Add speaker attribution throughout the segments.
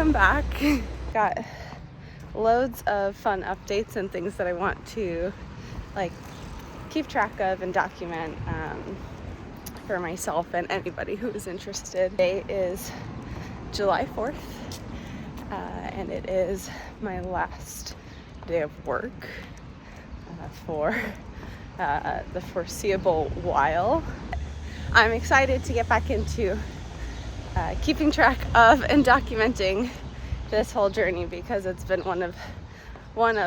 Speaker 1: Welcome back. Got loads of fun updates and things that I want to like keep track of and document for myself and anybody who is interested. Today is July 4th and it is my last day of work for the foreseeable while. I'm excited to get back into keeping track of and documenting this whole journey because it's been one of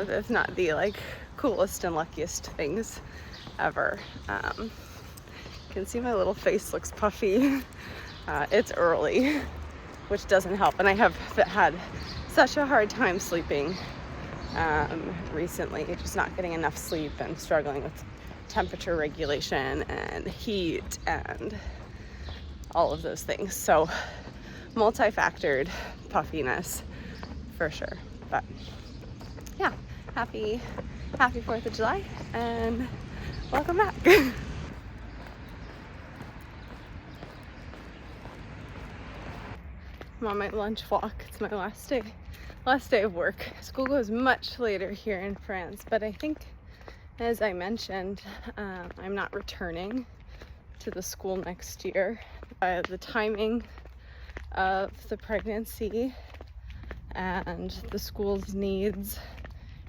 Speaker 1: if not the coolest and luckiest things ever. You can see my little face looks puffy. It's early, which doesn't help, and I have had such a hard time sleeping recently, just not getting enough sleep and struggling with temperature regulation and heat and all of those things. So multi-factored puffiness for sure. But yeah, happy 4th of July and welcome back. I'm on my lunch walk. It's my last day of work. School goes much later here in France, but I think, as I mentioned, I'm not returning to the school next year. The timing of the pregnancy and the school's needs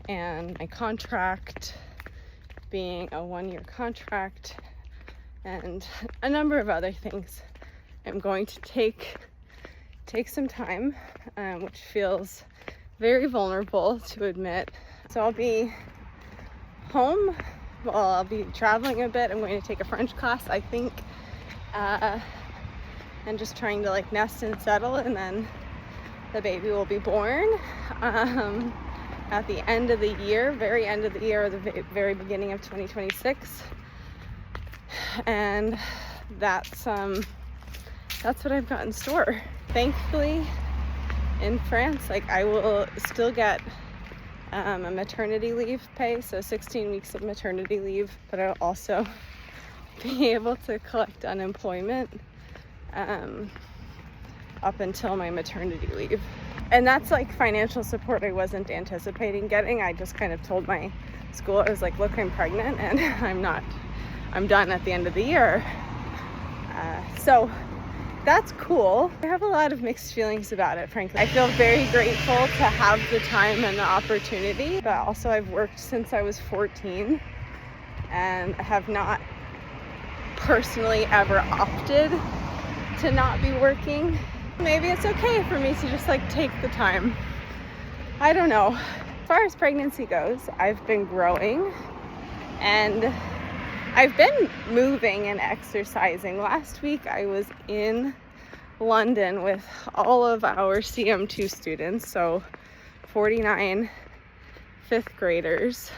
Speaker 1: and my contract being a 1-year contract and a number of other things, I'm going to take some time, which feels very vulnerable to admit. So I'll be home. Well, I'll be traveling a bit. I'm going to take a French class, I think, and just trying to nest and settle, and then the baby will be born at the end of the year, very end of the year, or the very beginning of 2026, and that's what I've got in store. Thankfully, in France, I will still get a maternity leave pay, so 16 weeks of maternity leave, but I'll also be able to collect unemployment up until my maternity leave. And that's financial support I wasn't anticipating getting. I just kind of told my school, I was like, look, I'm pregnant and I'm done at the end of the year. So that's cool. I have a lot of mixed feelings about it, frankly. I feel very grateful to have the time and the opportunity, but also I've worked since I was 14 and have not personally ever opted to not be working. Maybe it's okay for me to just take the time. I don't know. As far as pregnancy goes, I've been growing and I've been moving and exercising. Last week I was in London with all of our CM2 students, so 49 fifth graders.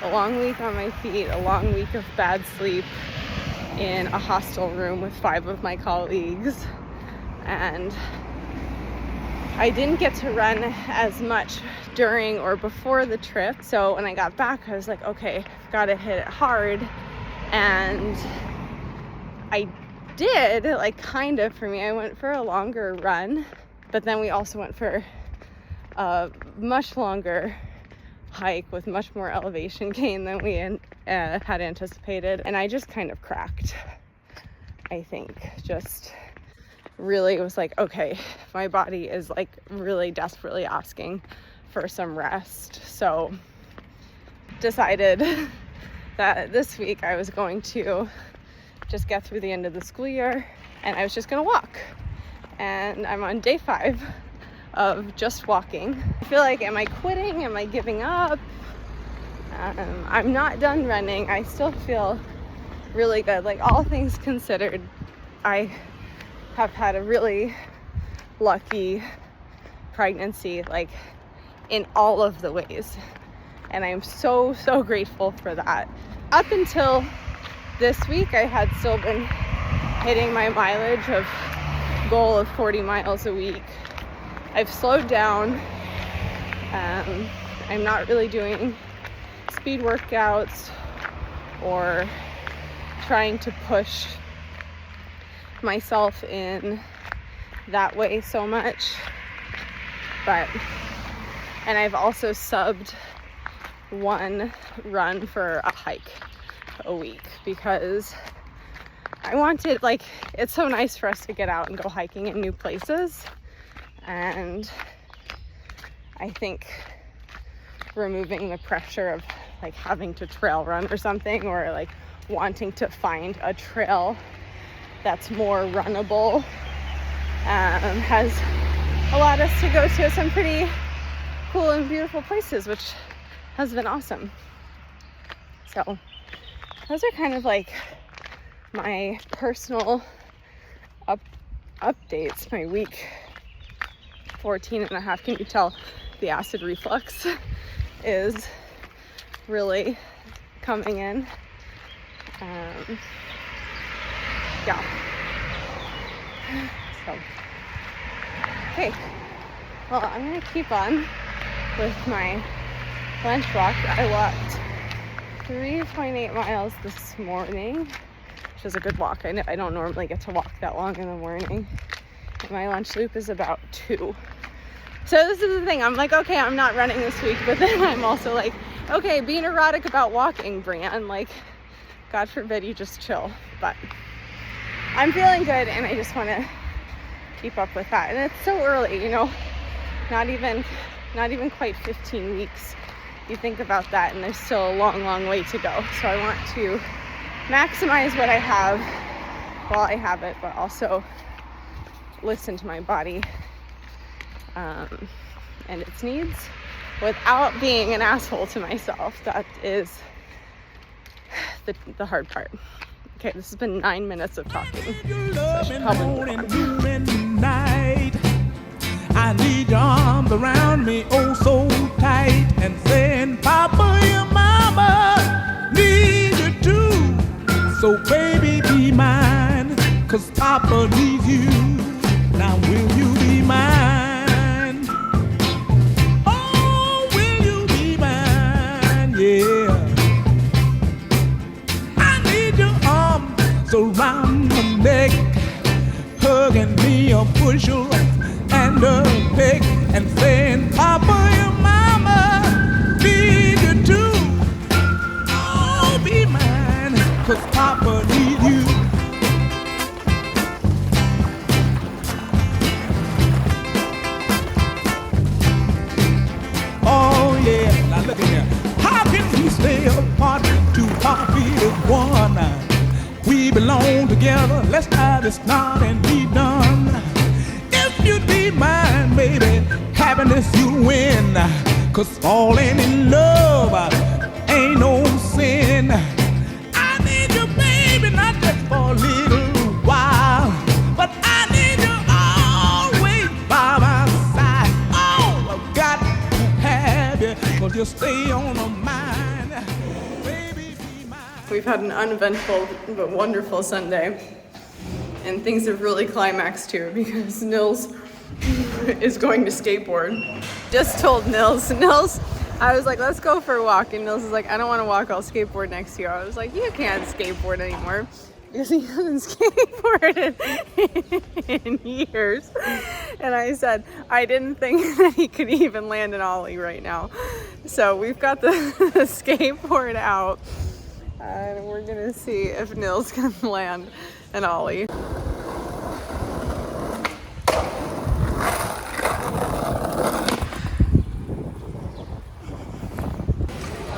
Speaker 1: A long week on my feet, a long week of bad sleep in a hostel room with 5 of my colleagues. And I didn't get to run as much during or before the trip. So when I got back, I was like, okay, I've got to hit it hard. And I did, kind of for me. I went for a longer run, but then we also went for a much longer hike with much more elevation gain than we had anticipated. And I just kind of cracked, I think. Just really, it was okay, my body is really desperately asking for some rest. So decided that this week I was going to just get through the end of the school year and I was just gonna walk. And I'm on day 5 of just walking. I feel am I quitting? Am I giving up? I'm not done running. I still feel really good. All things considered, I have had a really lucky pregnancy, in all of the ways. And I'm so grateful for that. Up until this week, I had still been hitting my mileage goal of 40 miles a week. I've slowed down. I'm not really doing speed workouts or trying to push myself in that way so much. And I've also subbed one run for a hike a week because I wanted, like, it's so nice for us to get out and go hiking in new places, and I think removing the pressure of like having to trail run or something, or like wanting to find a trail that's more runnable, has allowed us to go to some pretty cool and beautiful places, which has been awesome. So those are kind of like my personal updates, my week 14 and a half. Can you tell the acid reflux is really coming in? Yeah. So, okay. Well, I'm gonna keep on with my lunch walk. I walked 3.8 miles this morning, which is a good walk. I don't normally get to walk that long in the morning. And my lunch loop is about 2. So this is the thing. I'm like, okay, I'm not running this week, but then I'm also like, okay, be neurotic about walking, Brianne. Like, God forbid you just chill. But I'm feeling good, and I just want to keep up with that. And it's so early, you know, not even quite 15 weeks. You think about that, and there's still a long, long way to go. So I want to maximize what I have while I have it, but also listen to my body and its needs without being an asshole to myself. That is the hard part. Okay, this has been 9 minutes of talking. So I should probably move on.
Speaker 2: I need your arms around me, oh so tight, and saying, Papa, your mama needs you too. So baby, be mine, 'cause Papa needs you. Now will you be mine? Oh, will you be mine? Yeah. I need your arms around my neck, hugging me or push you and a peck, and saying, Papa, your mama needs you too. Oh, be mine, 'cause Papa needs you. Oh yeah, now look at here. How can we stay apart? 2 heartbeats is one. We belong together. Let's try this start and be done. If you'd be mine, baby, happiness you win. 'Cause falling in love ain't no sin. I need you, baby, not just for a little while, but I need you always by my side. Oh, I've got to have you, 'cause you stay on my mind. Baby, be mine.
Speaker 1: We've had an uneventful but wonderful Sunday, and things have really climaxed here because Nils is going to skateboard. Just told Nils, I was like, let's go for a walk, and Nils is like, I don't want to walk, I'll skateboard next to you. I was like, you can't skateboard anymore because he hasn't skateboarded in years. And I said, I didn't think that he could even land an ollie right now. So we've got the skateboard out, and we're gonna see if Nils can land an ollie.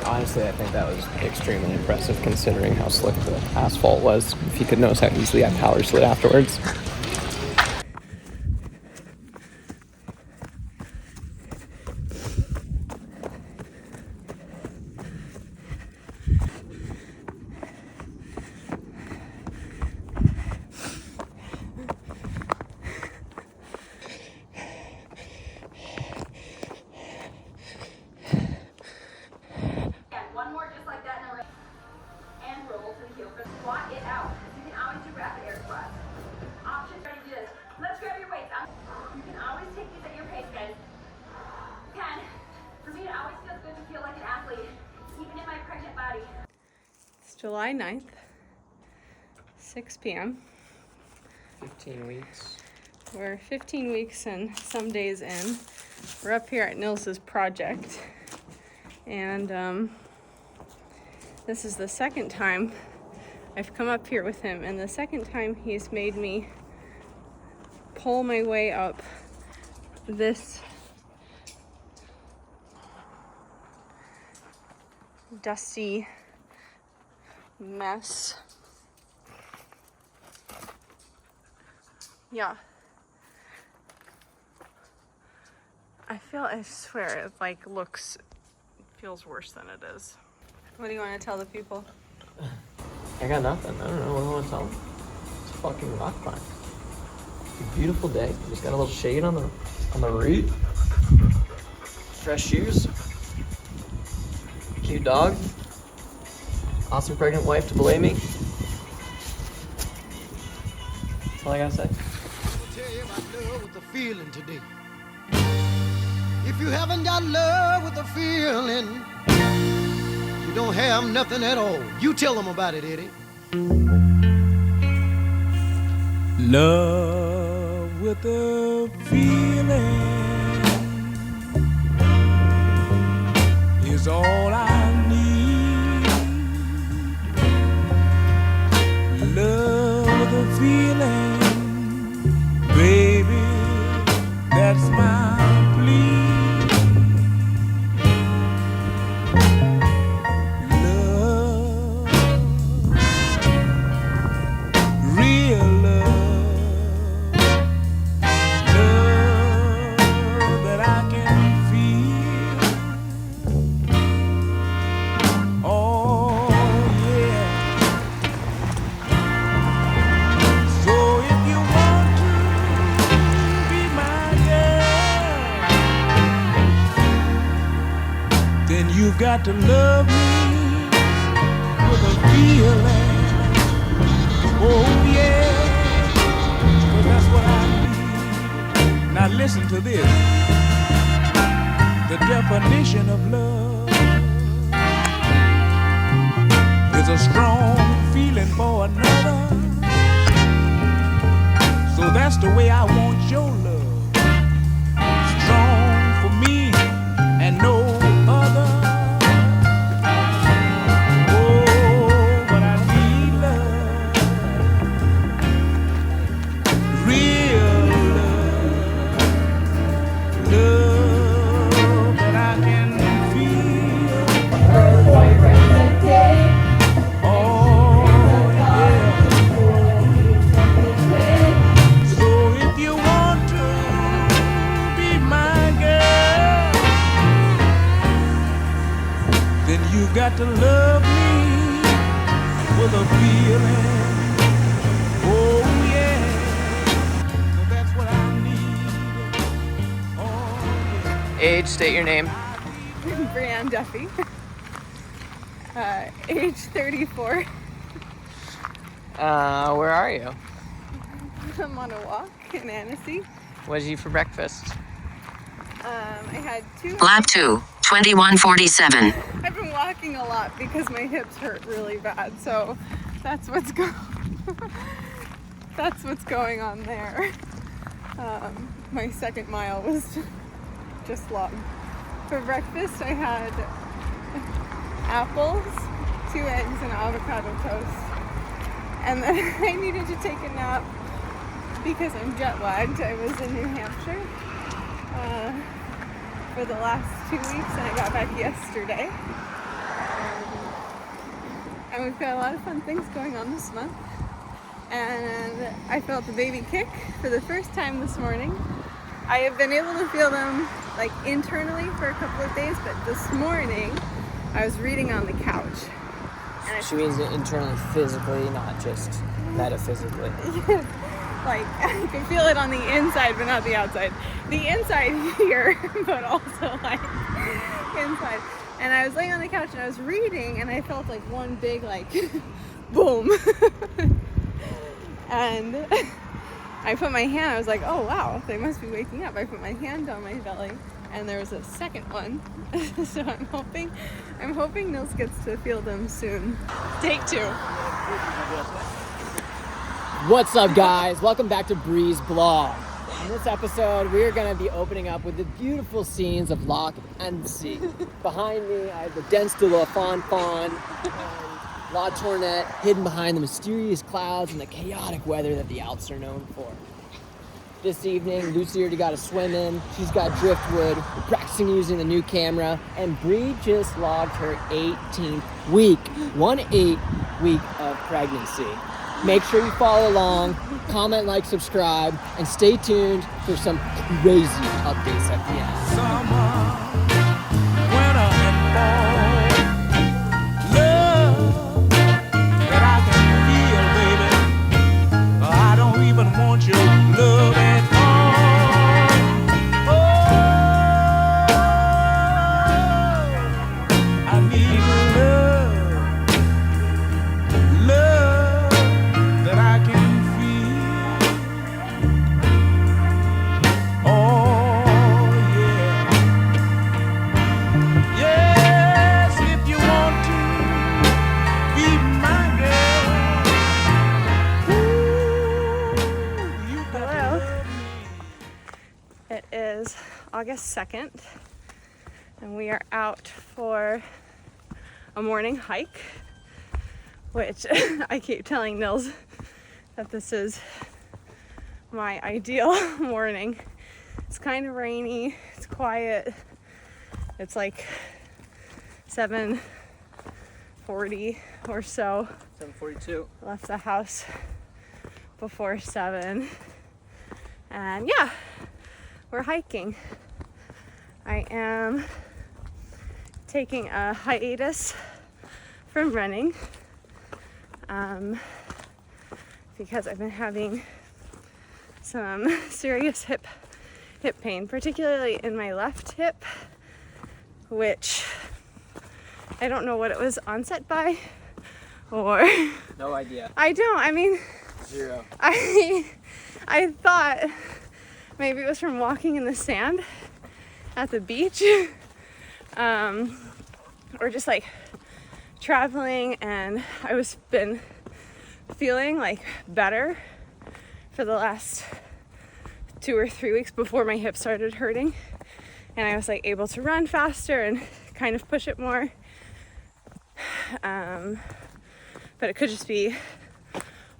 Speaker 3: Honestly, I think that was extremely impressive considering how slick the asphalt was. If you could notice how easily I power slid afterwards.
Speaker 1: July 9th, 6 p.m.
Speaker 3: 15 weeks.
Speaker 1: We're 15 weeks and some days in. We're up here at Nils's project, and this is the second time I've come up here with him, and the second time he's made me pull my way up this dusty mess. Yeah. I swear, it like feels worse than it is. What do you want to tell the people?
Speaker 3: I got nothing. I don't know. What do I want to tell them? It's a fucking rock climb. It's a beautiful day. Just got a little shade on the route. Fresh shoes. Cute dog. Awesome pregnant wife to belay me. That's all I gotta say.
Speaker 4: I'll tell you about love with a feeling today. If you haven't got love with a feeling, you don't have nothing at all. You tell them about it, Eddie.
Speaker 2: Love with a feeling is all I need. Love with a feeling, baby, that's my plea. You've got to love me with a feeling. Oh yeah, 'cause that's what I need. Now listen to this. The definition of love is a strong feeling for another. So that's the way I want your love. Strong for me and no other. Got to love me with a feeling. Oh yeah, so that's what I need. Oh yeah.
Speaker 3: Age, state your name.
Speaker 1: Brianne Duffy. Age 34.
Speaker 3: Where are you?
Speaker 1: I'm on a walk in Annecy.
Speaker 3: What did you eat for breakfast?
Speaker 1: I had two.
Speaker 5: Lap 2, 2147.
Speaker 1: I've been walking a lot because my hips hurt really bad, so that's what's going on there. My second mile was just long. For breakfast, I had apples, 2 eggs, and avocado toast. And then I needed to take a nap because I'm jet lagged. I was in New Hampshire for the last 2 weeks, and I got back yesterday. And we've got a lot of fun things going on this month. And I felt the baby kick for the first time this morning. I have been able to feel them like internally for a couple of days, but this morning I was reading on the couch. And
Speaker 3: She means internally, physically, not just metaphysically.
Speaker 1: like I can feel it on the inside, but not the outside. The inside here, but also like inside. And I was laying on the couch and I was reading, and I felt like one big like boom. And I put my hand, I was like, oh wow, they must be waking up. I put my hand on my belly, and there was a second one. So I'm hoping Nils gets to feel them soon. Take 2.
Speaker 6: What's up, guys? Welcome back to Breeze Blog.
Speaker 3: In this episode, we are going to be opening up with the beautiful scenes of Loch and Sea. Behind me, I have the Dents de la Fawn and La Tournette hidden behind the mysterious clouds and the chaotic weather that the Alps are known for. This evening, Lucy already got a swim in. She's got driftwood. We're practicing using the new camera. And Bree just logged her 18th week, 1/8 week of pregnancy. Make sure you follow along, comment, like, subscribe, and stay tuned for some crazy updates at the end.
Speaker 2: Summer, winter, and fall. Love that I can feel, baby. I don't even want your love at all. Oh, I need love that I can feel. Oh, yeah. Yes, if you want to be my girl, ooh, you gotta
Speaker 1: Hello.
Speaker 2: love me.
Speaker 1: It is August 2nd, and we are out for a morning hike, which I keep telling Nils that this is my ideal morning. It's kind of rainy, it's quiet, it's like 7:40 or so.
Speaker 3: 7:42.
Speaker 1: Left the house before 7, and yeah, we're hiking. I am taking a hiatus from running because I've been having some serious hip pain, particularly in my left hip, which I don't know what it was onset by, or
Speaker 3: No idea.
Speaker 1: I mean,
Speaker 3: Zero.
Speaker 1: I thought maybe it was from walking in the sand at the beach, or just like traveling, and I was been feeling like better for the last 2 or 3 weeks before my hip started hurting, and I was like able to run faster and kind of push it more, but it could just be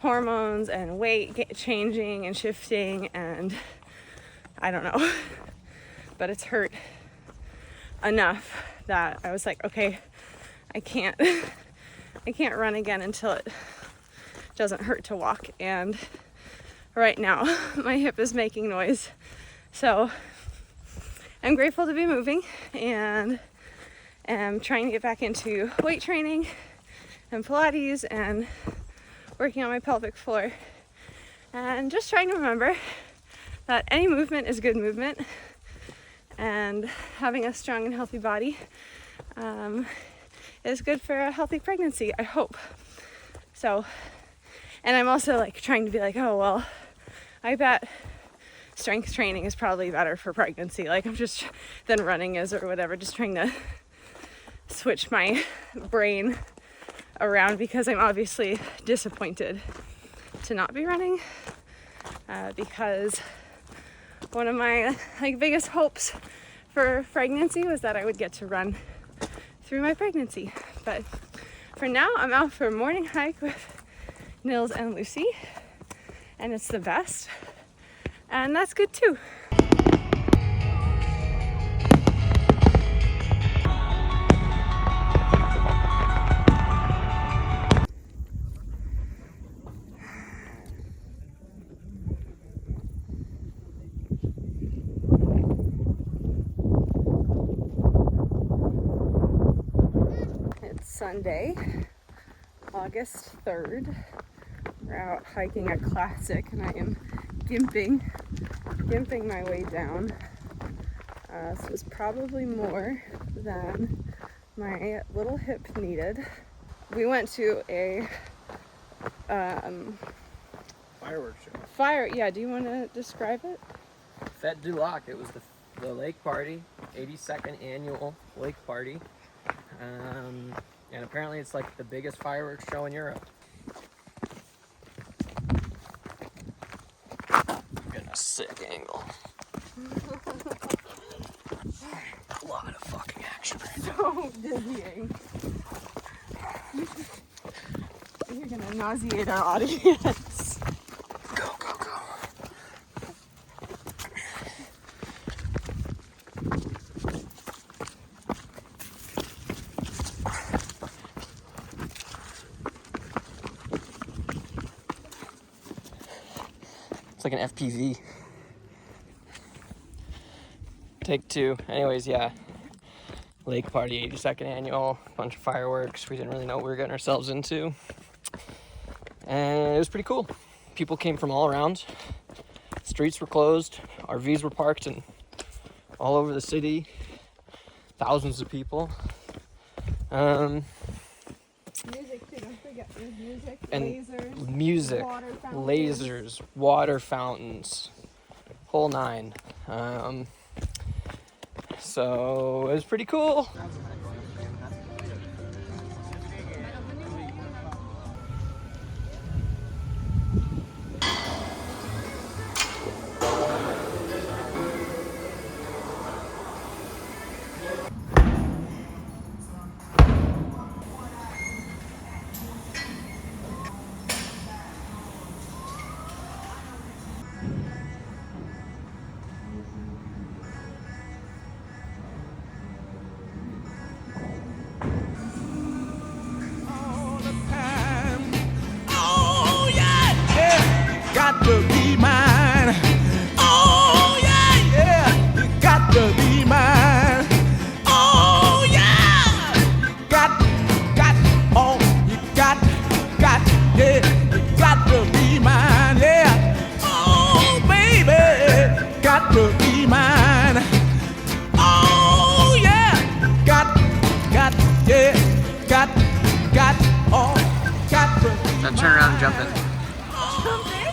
Speaker 1: hormones and weight changing and shifting, and I don't know, but it's hurt enough that I was like, okay, I can't run again until it doesn't hurt to walk. And right now my hip is making noise, so I'm grateful to be moving, and am trying to get back into weight training and Pilates and working on my pelvic floor, and just trying to remember that any movement is good movement, and having a strong and healthy body is good for a healthy pregnancy, I hope. So, and I'm also like trying to be like, oh well, I bet strength training is probably better for pregnancy, like I'm just than running is or whatever, just trying to switch my brain around, because I'm obviously disappointed to not be running, because one of my like biggest hopes for pregnancy was that I would get to run through my pregnancy. But for now, I'm out for a morning hike with Nils and Lucy, and it's the best, and that's good too. Sunday, August 3rd. We're out hiking a classic, and I am gimping my way down. This was probably more than my little hip needed. We went to a
Speaker 3: Fireworks show.
Speaker 1: yeah, do you want to describe it?
Speaker 3: Fête du Lac. It was the lake party, 82nd annual lake party. And apparently it's like the biggest fireworks show in Europe. Get a sick angle. angle. A lot of fucking action right now.
Speaker 1: So dizzying. You're gonna nauseate our audience.
Speaker 3: Go, go, go. It's like an FPV. Take 2. Anyways, yeah. Lake party, 82nd annual, bunch of fireworks. We didn't really know what we were getting ourselves into. And it was pretty cool. People came from all around. Streets were closed. RVs were parked and all over the city. Thousands of people.
Speaker 1: Music too, don't forget. There's music,
Speaker 3: And
Speaker 1: lasers,
Speaker 3: music,
Speaker 1: water fountains.
Speaker 3: lasers, water fountains, whole 9. So it was pretty cool.
Speaker 2: All the time. Oh yeah, yeah, got to be mine. Oh yeah, yeah, you got to be mine. Oh yeah, oh, you got, yeah, you got to be mine. Yeah, oh baby, got to be mine. Oh yeah, got, yeah, got, oh, got to.
Speaker 3: Now turn around and jump in.
Speaker 1: Jump in.